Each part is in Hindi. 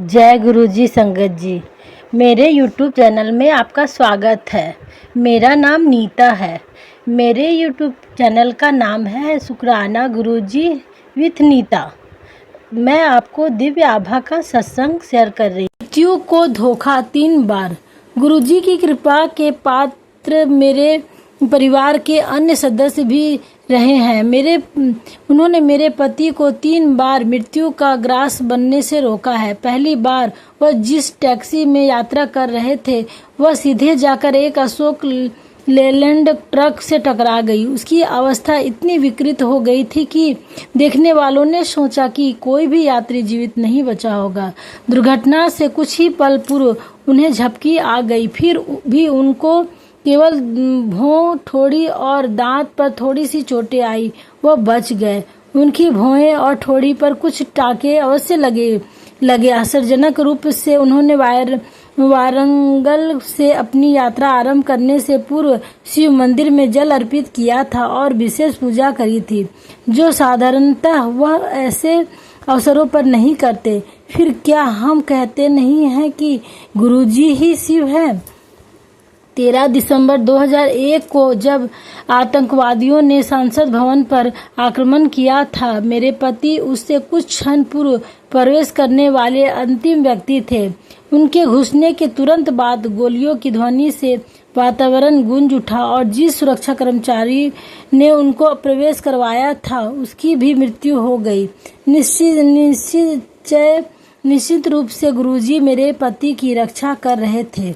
जय गुरुजी संगत जी। मेरे YouTube चैनल में आपका स्वागत है। मेरा नाम नीता है। मेरे YouTube चैनल का नाम है शुक्राना गुरुजी विथ नीता। मैं आपको दिव्य आभा का सत्संग शेयर कर रही हूँ। मृत्यु को धोखा 3 बार। गुरुजी की कृपा के पात्र मेरे परिवार के अन्य सदस्य भी रहे हैं। उन्होंने मेरे पति को 3 बार मृत्यु का ग्रास बनने से रोका है। पहली बार वह जिस टैक्सी में यात्रा कर रहे थे वह सीधे जाकर एक अशोक लेलैंड ट्रक से टकरा गई। उसकी अवस्था इतनी विकृत हो गई थी कि देखने वालों ने सोचा कि कोई भी यात्री जीवित नहीं बचा होगा। दुर्घटना से कुछ ही पल पूर्व उन्हें झपकी आ गई। फिर भी उनको केवल भौं, ठोड़ी और दांत पर थोड़ी सी चोटें आई। वह बच गए। उनकी भौहें और ठोड़ी पर कुछ टाके अवश्य लगे। आश्चर्यजनक रूप से उन्होंने वारंगल से अपनी यात्रा आरंभ करने से पूर्व शिव मंदिर में जल अर्पित किया था और विशेष पूजा करी थी, जो साधारणतः वह ऐसे अवसरों पर नहीं करते। फिर क्या हम कहते नहीं हैं कि गुरुजी ही शिव हैं? 13 दिसंबर 2001 को जब आतंकवादियों ने संसद भवन पर आक्रमण किया था, मेरे पति उससे कुछ क्षण पूर्व प्रवेश करने वाले अंतिम व्यक्ति थे। उनके घुसने के तुरंत बाद गोलियों की ध्वनि से वातावरण गूंज उठा और जिस सुरक्षा कर्मचारी ने उनको प्रवेश करवाया था उसकी भी मृत्यु हो गई। निश्चित रूप से गुरुजी मेरे पति की रक्षा कर रहे थे।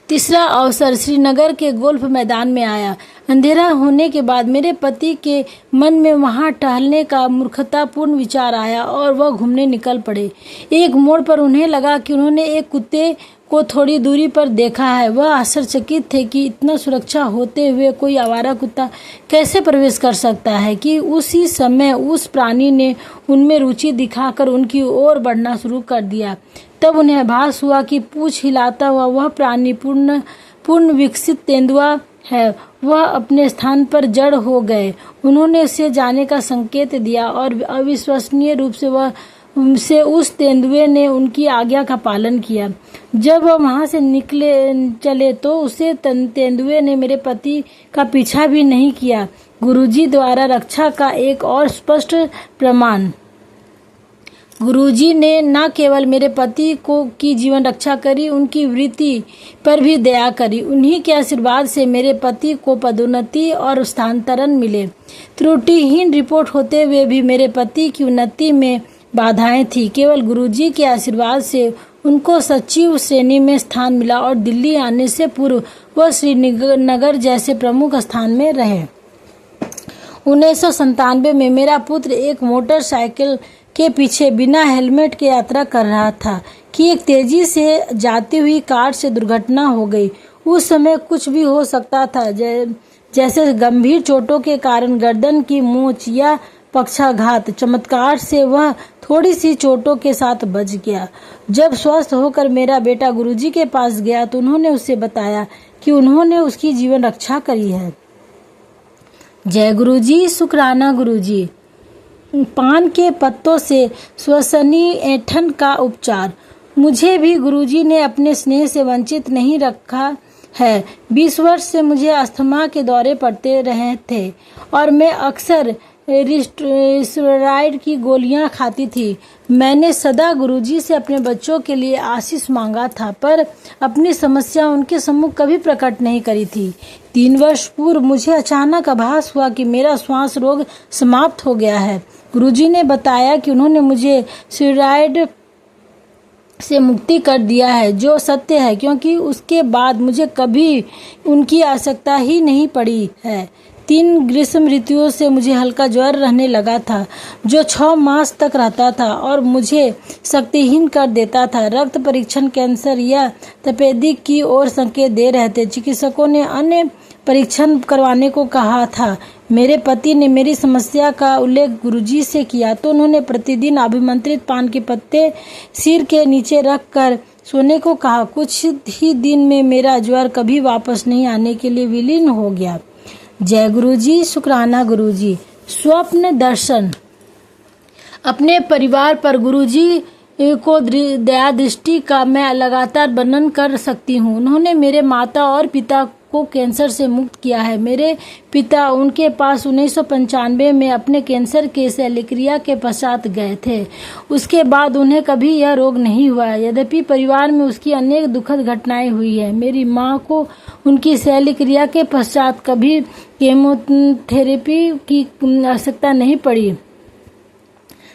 तीसरा अवसर श्रीनगर के गोल्फ मैदान में आया। अंधेरा होने के बाद मेरे पति के मन में वहां टहलने का मूर्खतापूर्ण विचार आया और वह घूमने निकल पड़े। एक मोड़ पर उन्हें लगा कि उन्होंने एक कुत्ते को थोड़ी दूरी पर देखा है। वह आश्चर्यचकित थे कि इतना सुरक्षा होते हुए कोई आवारा कुत्ता कैसे प्रवेश कर सकता है कि उसी समय उस प्राणी ने उनमें रुचि दिखाकर उनकी ओर बढ़ना शुरू कर दिया। तब उन्हें आभास हुआ कि पूंछ हिलाता हुआ वह प्राणी पूर्ण विकसित तेंदुआ है। वह अपने स्थान पर जड़ हो गए। उन्होंने उसे जाने का संकेत दिया और अविश्वसनीय रूप से उस तेंदुए ने उनकी आज्ञा का पालन किया। जब वह वहां से चले तो उसे तेंदुए ने मेरे पति का पीछा भी नहीं किया। गुरुजी द्वारा रक्षा का एक और स्पष्ट प्रमाण। गुरुजी ने न केवल मेरे पति की जीवन रक्षा करी, उनकी वृत्ति पर भी दया करी। उन्हीं के आशीर्वाद से मेरे पति को पदोन्नति और स्थानांतरण मिले। त्रुटिहीन रिपोर्ट होते हुए भी मेरे पति की उन्नति में बाधाएं थी। केवल गुरुजी के आशीर्वाद से उनको सचिव श्रेणी में स्थान मिला और दिल्ली आने से पूर्व वह श्रीनगर जैसे प्रमुख स्थान में रहे। 1997 में मेरा पुत्र एक मोटरसाइकिल के पीछे बिना हेलमेट के यात्रा कर रहा था कि एक तेजी से जाती हुई कार से दुर्घटना हो गई। उस समय कुछ भी हो सकता था, जैसे गंभीर चोटों के कारण गर्दन की मूंछ या पक्षाघात। चमत्कार से वह थोड़ी सी चोटों के साथ बच गया। जब स्वस्थ होकर मेरा बेटा गुरुजी के पास गया तो उन्होंने उसे बताया कि उन्होंने उसकी जीवन रक्षा करी है। जय गुरुजी, शुक्राना गुरुजी। पान के पत्तों से श्वसनीय ऐंठन का उपचार। मुझे भी गुरुजी ने अपने स्नेह से वंचित नहीं रखा है। 20 वर्ष से मुझे अस्थमा के दौरे पड़ते रहे थे और मैं अक्सर स्टेरॉइड की गोलियां खाती थी। मैंने सदा गुरुजी से अपने बच्चों के लिए आशीष मांगा था, पर अपनी समस्या उनके सम्मुख कभी प्रकट नहीं करी थी। 3 वर्ष पूर्व मुझे अचानक आभास हुआ कि मेरा श्वास रोग समाप्त हो गया है। गुरुजी ने बताया कि उन्होंने मुझे स्टेरॉइड से मुक्ति कर दिया है, जो सत्य है, क्योंकि उसके बाद मुझे कभी उनकी आवश्यकता ही नहीं पड़ी है। 3 ग्रीष्म ऋतुओं से मुझे हल्का ज्वर रहने लगा था, जो 6 मास तक रहता था और मुझे शक्तिहीन कर देता था। रक्त परीक्षण कैंसर या तपेदिक की ओर संकेत दे रहे थे। चिकित्सकों ने अन्य परीक्षण करवाने को कहा था। मेरे पति ने मेरी समस्या का उल्लेख गुरुजी से किया तो उन्होंने प्रतिदिन अभिमंत्रित पान के पत्ते सिर के नीचे रखकर सोने को कहा। कुछ ही दिन में मेरा ज्वर कभी वापस नहीं आने के लिए विलीन हो गया। जय गुरुजी, शुक्राना गुरुजी। स्वप्न दर्शन। अपने परिवार पर गुरुजी को दया दृष्टि का मैं लगातार वर्णन कर सकती हूँ। उन्होंने मेरे माता और पिता को कैंसर से मुक्त किया है। मेरे पिता उनके पास 1995 में अपने कैंसर के शल्यक्रिया के पश्चात गए थे। उसके बाद उन्हें कभी यह रोग नहीं हुआ। यद्यपि परिवार में उसकी अनेक दुखद घटनाएं हुई है। मेरी माँ को उनकी शल्यक्रिया के पश्चात कभी केमोथेरेपी की आवश्यकता नहीं पड़ी।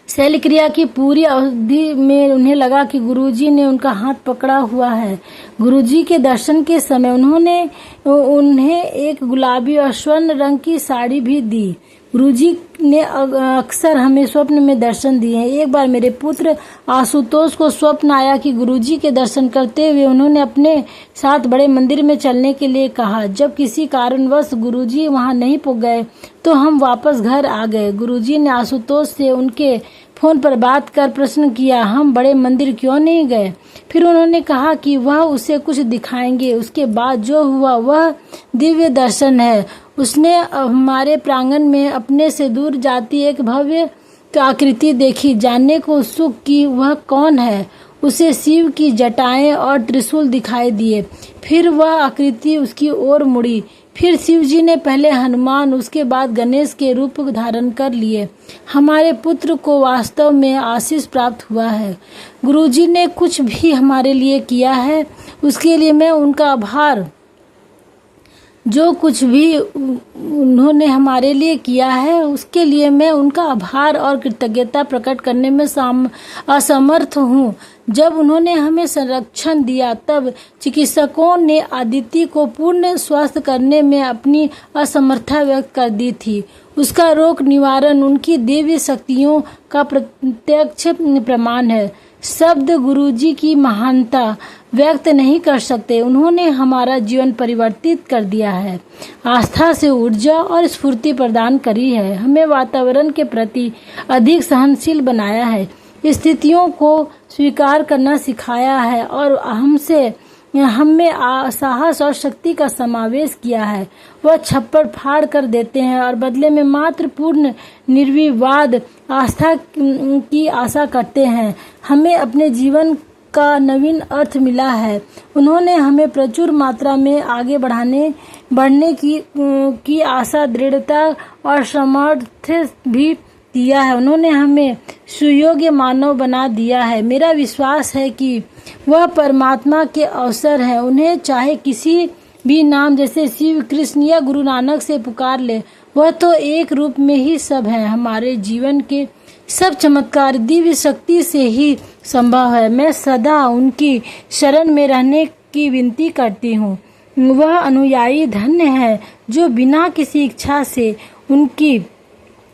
शल्यक्रिया की पूरी अवधि में उन्हें लगा कि गुरुजी ने उनका हाथ पकड़ा हुआ है। गुरुजी के दर्शन के समय उन्होंने उन्हें एक गुलाबी और स्वर्ण रंग की साड़ी भी दी। गुरुजी ने अक्सर हमें स्वप्न में दर्शन दिए हैं। एक बार मेरे पुत्र आशुतोष को स्वप्न आया कि गुरुजी के दर्शन करते हुए उन्होंने अपने साथ बड़े मंदिर में चलने के लिए कहा। जब किसी कारणवश गुरुजी वहां नहीं पहुंच गए तो हम वापस घर आ गए। गुरुजी ने आशुतोष से उनके फोन पर बात कर प्रश्न किया, हम बड़े मंदिर क्यों नहीं गए? फिर उन्होंने कहा कि वह उसे कुछ दिखाएंगे। उसके बाद जो हुआ वह दिव्य दर्शन है। उसने हमारे प्रांगण में अपने से दूर जाती एक भव्य आकृति देखी। जानने को उत्सुक कि वह कौन है। उसे शिव की जटाएं और त्रिशूल दिखाई दिए। फिर वह आकृति उसकी ओर मुड़ी। फिर शिव जी ने पहले हनुमान, उसके बाद गणेश के रूप धारण कर लिए। हमारे पुत्र को वास्तव में आशीष प्राप्त हुआ है। गुरुजी ने कुछ भी हमारे लिए किया है उसके लिए मैं उनका आभार, जो कुछ भी उन्होंने हमारे लिए किया है उसके लिए मैं उनका आभार और कृतज्ञता प्रकट करने में असमर्थ हूँ। जब उन्होंने हमें संरक्षण दिया तब चिकित्सकों ने आदित्य को पूर्ण स्वस्थ करने में अपनी असमर्थता व्यक्त कर दी थी। उसका रोग निवारण उनकी दिव्य शक्तियों का प्रत्यक्ष प्रमाण है। शब्द गुरुजी की महानता व्यक्त नहीं कर सकते। उन्होंने हमारा जीवन परिवर्तित कर दिया है, आस्था से ऊर्जा और स्फूर्ति प्रदान करी है, हमें वातावरण के प्रति अधिक सहनशील बनाया है, स्थितियों को स्वीकार करना सिखाया है और हमें साहस और शक्ति का समावेश किया है। वह छप्पर फाड़ कर देते हैं और बदले में मात्र पूर्ण निर्विवाद आस्था की आशा करते हैं। हमें अपने जीवन का नवीन अर्थ मिला है। उन्होंने हमें प्रचुर मात्रा में आगे बढ़ने की आशा, दृढ़ता और सामर्थ्य भी दिया है। उन्होंने हमें सुयोग्य मानव बना दिया है। मेरा विश्वास है कि वह परमात्मा के अवसर है। उन्हें चाहे किसी भी नाम जैसे शिव, कृष्ण या गुरु नानक से पुकार ले, वह तो एक रूप में ही सब है। हमारे जीवन के सब चमत्कार दिव्य शक्ति से ही संभव है। मैं सदा उनकी शरण में रहने की विनती करती हूँ। वह अनुयायी धन्य है जो बिना किसी इच्छा से उनकी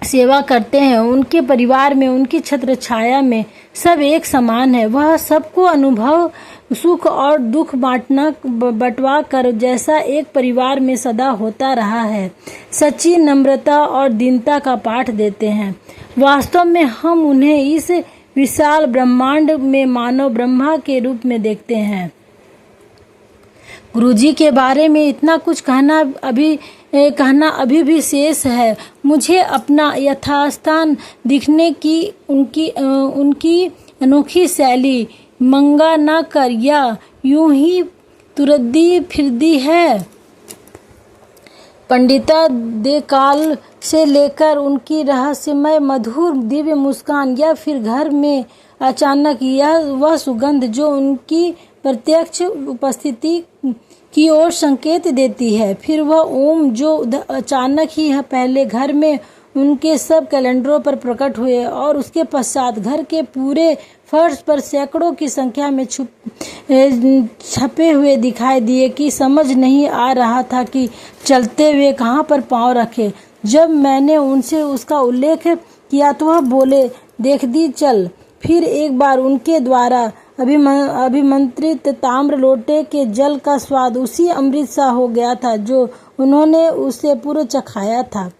सेवा करते हैं। उनके परिवार में, उनकी छत्र छाया में सब एक समान है। वह सबको अनुभव, सुख और दुख बंटवा कर जैसा एक परिवार में सदा होता रहा है, सच्ची नम्रता और दीनता का पाठ देते हैं। वास्तव में हम उन्हें इस विशाल ब्रह्मांड में मानव ब्रह्मा के रूप में देखते हैं। गुरुजी के बारे में इतना कुछ कहना अभी भी शेष है। मुझे अपना यथास्थान दिखने की उनकी अनोखी शैली मंगा न कर या यूं ही तुरदी फिरदी है। पंडिता दे काल से लेकर उनकी रहस्यमय मधुर दिव्य मुस्कान या फिर घर में अचानक यह वह सुगंध जो उनकी प्रत्यक्ष उपस्थिति की ओर संकेत देती है। फिर वह ओम जो अचानक ही पहले घर में उनके सब कैलेंडरों पर प्रकट हुए और उसके पश्चात घर के पूरे फर्श पर सैकड़ों की संख्या में छपे हुए दिखाई दिए कि समझ नहीं आ रहा था कि चलते हुए कहाँ पर पांव रखे। जब मैंने उनसे उसका उल्लेख किया तो वह बोले, देख दी चल। फिर एक बार उनके द्वारा अभिमंत्रित ताम्र लोटे के जल का स्वाद उसी अमृत सा हो गया था जो उन्होंने उससे पूर्व चखाया था।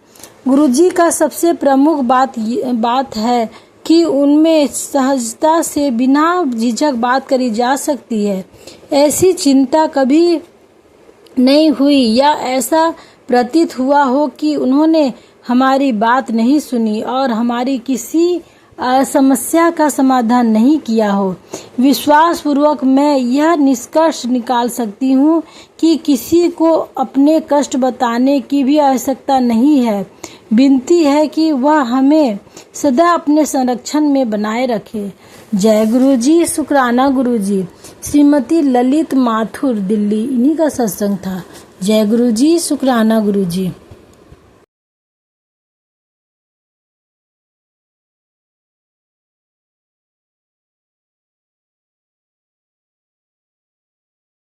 गुरुजी का सबसे प्रमुख बात है कि उनमें सहजता से बिना झिझक बात करी जा सकती है। ऐसी चिंता कभी नहीं हुई या ऐसा प्रतीत हुआ हो कि उन्होंने हमारी बात नहीं सुनी और हमारी किसी समस्या का समाधान नहीं किया हो। विश्वास पूर्वक मैं यह निष्कर्ष निकाल सकती हूँ कि किसी को अपने कष्ट बताने की भी आवश्यकता नहीं है। विनती है कि वह हमें सदा अपने संरक्षण में बनाए रखे। जय गुरु जी, शुक्राना गुरु जी। श्रीमती ललित माथुर, दिल्ली। इन्हीं का सत्संग था। जय गुरु जी, शुक्राना गुरु जी।